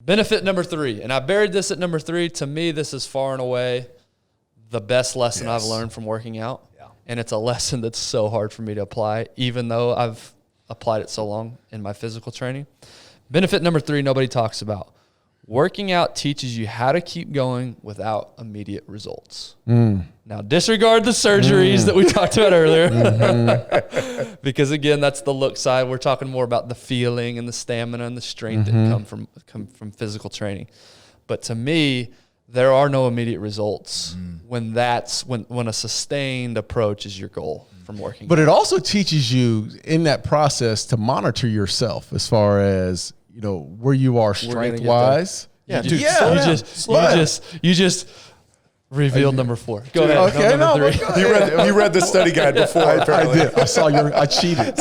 Benefit number 3, and I buried this at number 3. To me, this is far and away the best lesson I've learned from working out. Yeah. And it's a lesson that's so hard for me to apply, even though I've applied it so long in my physical training. Benefit number 3, nobody talks about. Working out teaches you how to keep going without immediate results. Now, disregard the surgeries that we talked about earlier, because again, that's the look side. We're talking more about the feeling and the stamina and the strength that come from physical training. But to me, there are no immediate results when a sustained approach is your goal from working. But it also teaches you in that process to monitor yourself as far as, you know, where you are strength wise. Yeah, dude. You just revealed number 4. Go ahead. Okay, number 3. You read the study guide before. I did. I saw I cheated.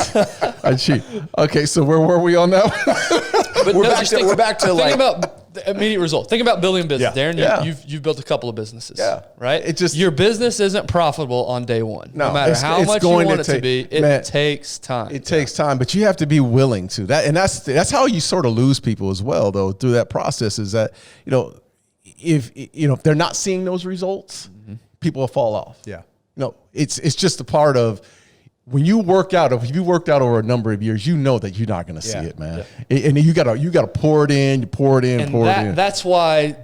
I cheat. Okay, so where were we on that one? But we're back to think about the immediate result. Think about building a business. Yeah. Darren, you've built a couple of businesses. Yeah. Right? It just, your business isn't profitable on day one. No matter how much you want it to be, it takes time. It takes time, but you have to be willing to. And that's how you sort of lose people as well, though, through that process, is that, you know, if they're not seeing those results, people will fall off. Yeah. You know, it's just a part of when you work out. If you worked out over a number of years, you know that you're not going to see it, man. Yeah. And you gotta pour it in, pour it in. That's why,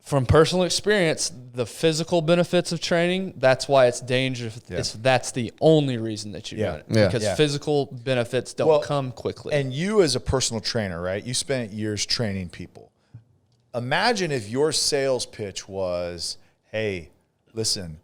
from personal experience, the physical benefits of training, that's why it's dangerous. That's the only reason that you've done it. Because physical benefits don't come quickly. And you as a personal trainer, right? You spent years training people. Imagine if your sales pitch was, hey, listen,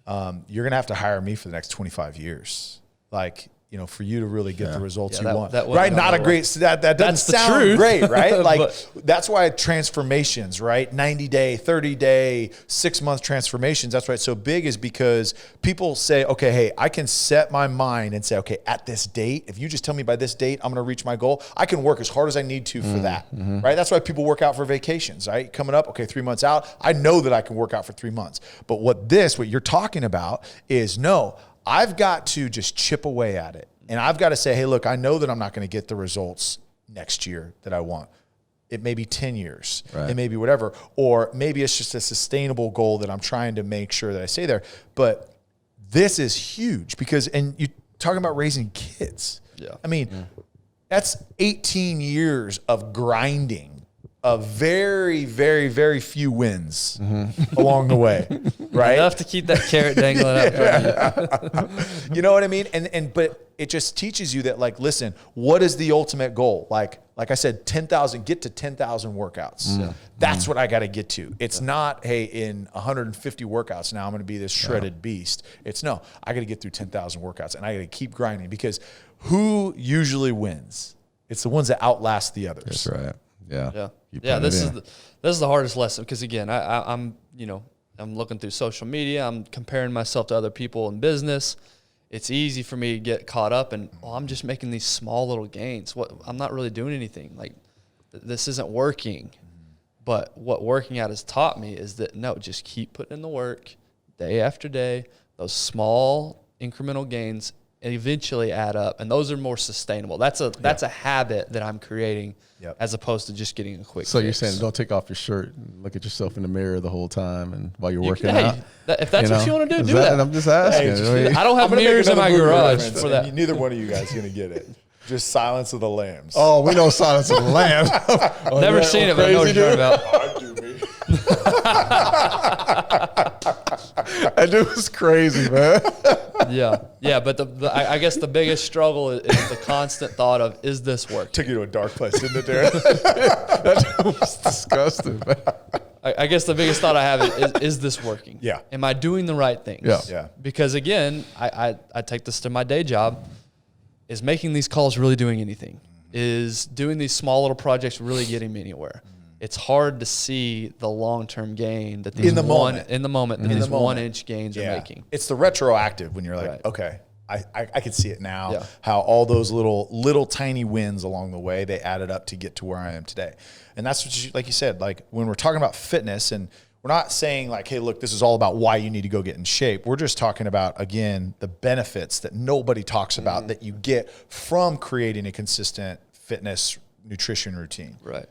you're going to have to hire me for the next 25 years. Like, you know, for you to really get the results you want. Right? Not a great, that doesn't sound great, right? Like, that's why transformations, right? 90-day, 30-day, 6-month transformations, that's why it's so big, is because people say, okay, hey, I can set my mind and say, okay, at this date, if you just tell me by this date, I'm going to reach my goal, I can work as hard as I need to for that, right? That's why people work out for vacations, right? Coming up, okay, 3 months out, I know that I can work out for 3 months. But what you're talking about is, no, I've got to just chip away at it. And I've got to say, hey, look, I know that I'm not going to get the results next year that I want. It may be 10 years. Right. It may be whatever. Or maybe it's just a sustainable goal that I'm trying to make sure that I stay there. But this is huge because, and you're talking about raising kids. Yeah. I mean, that's 18 years of grinding, of very, very, very few wins along the way, right? Enough to keep that carrot dangling out for you. You know what I mean? But it just teaches you that, like, listen, what is the ultimate goal? Like I said, 10,000, get to 10,000 workouts. That's what I got to get to. It's not, hey, in 150 workouts, now I'm going to be this shredded beast. It's no, I got to get through 10,000 workouts and I got to keep grinding, because who usually wins? It's the ones that outlast the others. That's right. Yeah. This is the hardest lesson, because again, I'm looking through social media, I'm comparing myself to other people in business. It's easy for me to get caught up and I'm just making these small little gains. I'm not really doing anything. Like, this isn't working. But what working out has taught me is that no, just keep putting in the work day after day. Those small incremental gains eventually add up, and those are more sustainable. That's a habit that I'm creating, as opposed to just getting a quick So fix. You're saying don't take off your shirt and look at yourself in the mirror the whole time and while you're working out? If that's what you want to do that. I'm just asking. Hey, I don't have mirrors in my garage for that. Neither one of you guys is going to get it. Just Silence of the Lambs. Oh, we know Silence of the Lambs. Never seen it, but I know what you're talking about. I do, me. That dude was crazy, man. Yeah, but I guess the biggest struggle is the constant thought of, is this working? Took you to a dark place, didn't it, Darren? That dude was disgusting, man. I guess the biggest thought I have is this working? Yeah. Am I doing the right things? Yeah. Because again, I take this to my day job. Is making these calls really doing anything? Is doing these small little projects really getting me anywhere? It's hard to see the long-term gain that these in the moment 1-inch gains are making. It's the retroactive when you're like, okay, I can see it now. How all those little tiny wins along the way, they added up to get to where I am today. And that's what like you said, like when we're talking about fitness, and we're not saying like, hey, look, this is all about why you need to go get in shape. We're just talking about, again, the benefits that nobody talks about that you get from creating a consistent fitness nutrition routine. Right.